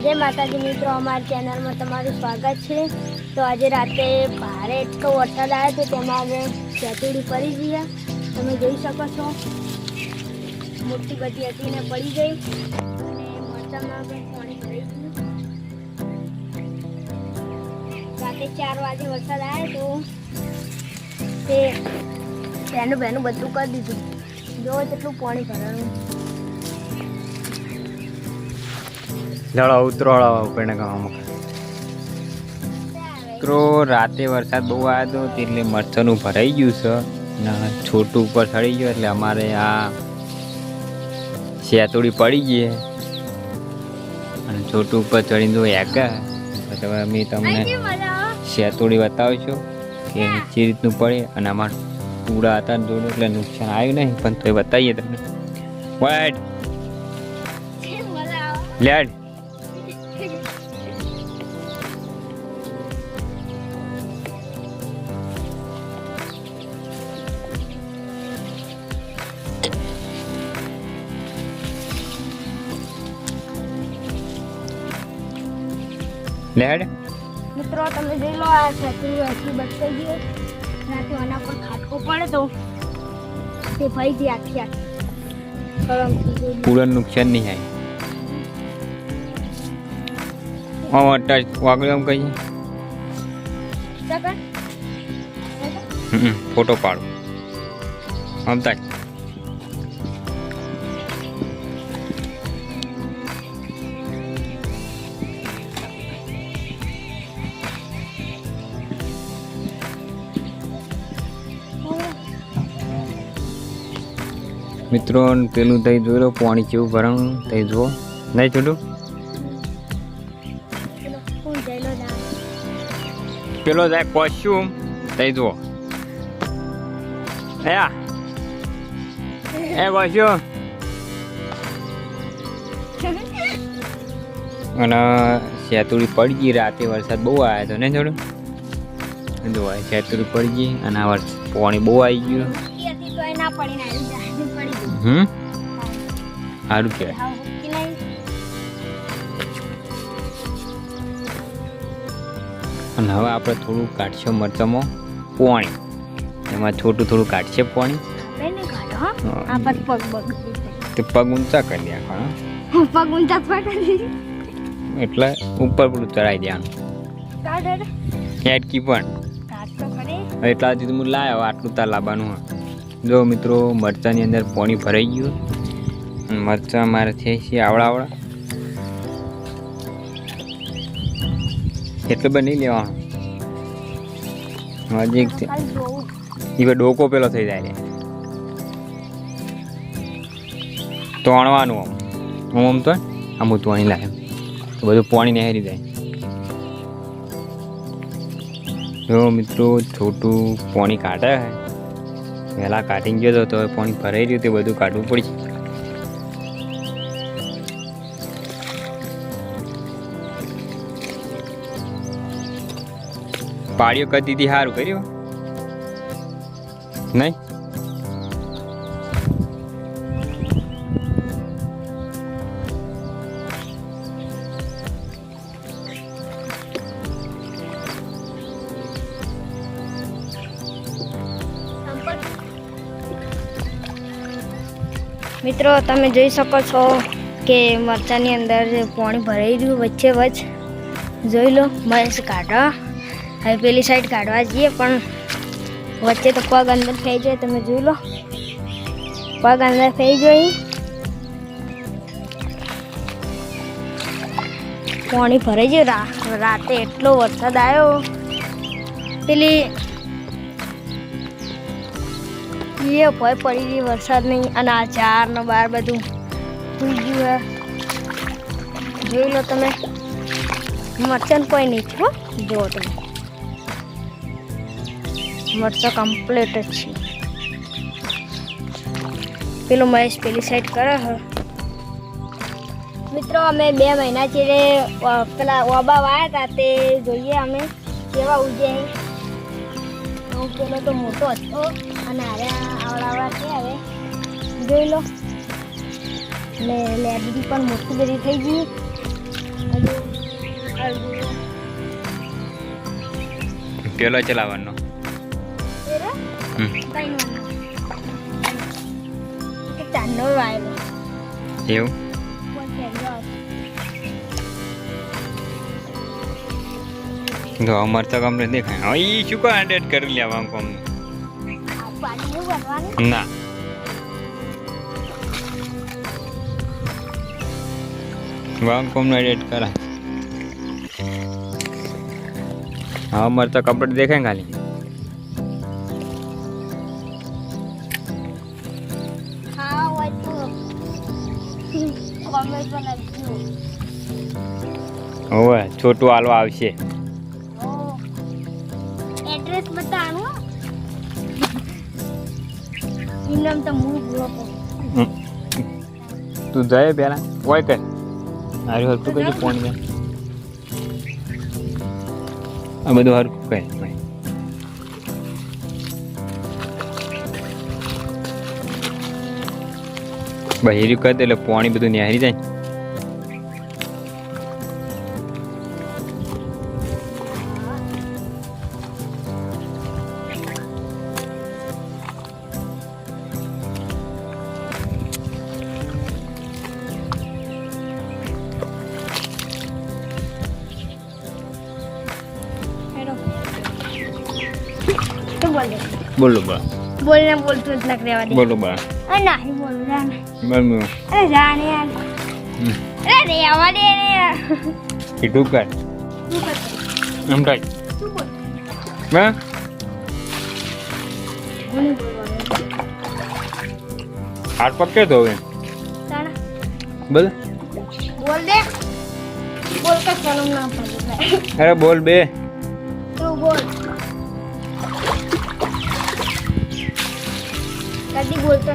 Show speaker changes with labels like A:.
A: जय माताजी मित्रों, अमारी चेनल में तमारू स्वागत है। तो आज राते भारे एटलो वरसाद आयो तो तमारे चेतुड़ी पड़ी गई है। तमे જોઈ શકો છો મોટી બધી હતી ને પડી ગઈ અને મરચામાં પણ પાણી ભરાઈ ગયું। રાતે 4 વાગે વરસાદ આવ્યો તો તે બેનું બેનું બધું કરી દીધું। જો કેટલું પાણી ભરાયું।
B: લડો ઉતરોળો પેણે ગામમાં મિત્રો રાતે વરસાદ બહુ આવ્યો હતો એટલે મરચાનું ભરાઈ ગયું છે ને છોટું ઉપર ચડી ગયું એટલે અમારે આ શેતોડી પડી ગઈ અને છોટું ઉપર ચડીને જો એકા તો અમે તમને શેતોડી બતાવીશું કે જે રીતનું પડે અને અમારે પૂરા હતા જોડે એટલે નુકસાન આવ્યું નહીં પણ તો એ બતાવીએ તમને વાઈટ લેડ લેડ
A: મિત્રો તમે જોઈ લો આ છત્રી આખી બચકાઈ ગઈ રાતે આના પર ખાટકો પડે તો તે ભાઈ જે આખી આખી
B: પૂરા નુકસાન નહીં આવે ટચ વાગડે એમ કહીએ ફોટો પાડો આમ તાક મિત્રો પેલું થઈ જોઈ લો પાણી કેવું ભરાણું થઈ જુઓ નહીં છોટું પેલો જાય કોસ્ચ્યુમ થઈ જુઓ એ કોસ્ચ્યુમ અને શેતુડી પડી ગઈ રાતે વરસાદ બહુ આવ્યો હતો ને થોડું જો શેતુડી પડી ગઈ અને આ પાણી બહુ આવી ગયું સારું કહેવાય અને હવે આપણે થોડું કાઢશે મરચામાં પાણી એમાં છોટું થોડું કાઢશે પાણી તે પગ ઊંચા કરી નાખવાના
A: પગ ઊંચા પકડી
B: એટલે ઉપર પેલું ચડાવી દેવાનું હેડકી પણ એટલા સુધી હું લાવ્યો આટલું તાર લાવવાનું હા જો મિત્રો મરચાંની અંદર પાણી ભરાઈ ગયું મરચાં મારે છે આવડા એટલે પણ નહીં લેવાનું હજી એ ડોકો પેલો થઈ જાય તોણવાનું આમ તો આમ હું તોણી લાવે તો બધું પાણી નહેરી જાય જો મિત્રો છોટું પાણી કાઢે વહેલા કાઢીને ગયો તો પાણી ભરાઈ રહ્યું તે બધું કાઢવું પડશે પાડીઓ કરી દીધી સારું કર્યું નહીં
A: મિત્રો તમે જોઈ શકો છો કે મરચાંની અંદર પાણી ભરાઈ રહ્યું વચ્ચે વચ્ચ જોઈ લો મસ્ત કાઢો હવે પેલી સાઈડ કાઢવા જઈએ પણ વચ્ચે તો પગ અંદર થઈ જાય તમે જોઈ લો પગ અંદર થઈ જાય પાણી ભરાઈ ગયું રાતે એટલો વરસાદ આવ્યો પેલી એ ભય પડી ગઈ વરસાદ નહીં અને આ 4 ને 12 બધું થઈ ગયું જોઈ લો તમે મરચાં કોઈ નહીં છે જુઓ તમે મરચાં કમ્પ્લીટ જ છે પેલો મહેશ પેલી સાઈડ કરે હ મિત્રો અમે 2 મહિના ચીડે પેલા ઓબા વાયા હતા તે જોઈએ અમે કેવા ઉજ્યા પેલો તો મોટો હતો અને હવે આવડા છે હવે જોઈ લો એટલે લેબડી પણ મોટી બધી થઈ ગઈ
B: પેલો ચલાવવાનો
A: ચાંદો વાયેલો
B: એવું તો અમારે તો કમ્પ્લેટ દેખાય હા એ શું કોઈ એડિટ કરી લેવા કોમ ના વાંગ કોમ નો એડિટ કરાય હા અમારે તો કમ્પ્લીટ દેખાય ને ખાલી
A: હા હોય તો કોમેન્ટ પર લખજો
B: હવે છોટું હાલવા આવશે
A: એડ્રેસ બતાવો ઇનામ તો હું ભૂલો
B: તું જાય પેલા કોઈ કર હારું હરખું કઈ ફોન દે આ બધું હરખું કહે ભાઈ બહેર્યું કહે એટલે પાણી બધું નેહરી જાય
A: તો બોલ દે
B: બોલો બા
A: બોલને બોલતો જ લગ રહેવા દે
B: બોલો બા
A: અરે નહીં બોલ જાને
B: બોલ
A: અરે જાને યાર અરે રહેવા દે ને યાર
B: કીધું કર
A: શું કરતો
B: એમ થાય
A: શું બોલ
B: હા
A: મને બોલવાનું
B: હાથ પકડે તો હવે
A: તાણા
B: બોલ
A: બોલ દે બોલ કે ચલો ના પડે
B: અરે બોલ બે
A: તું બોલ કદી બોલતો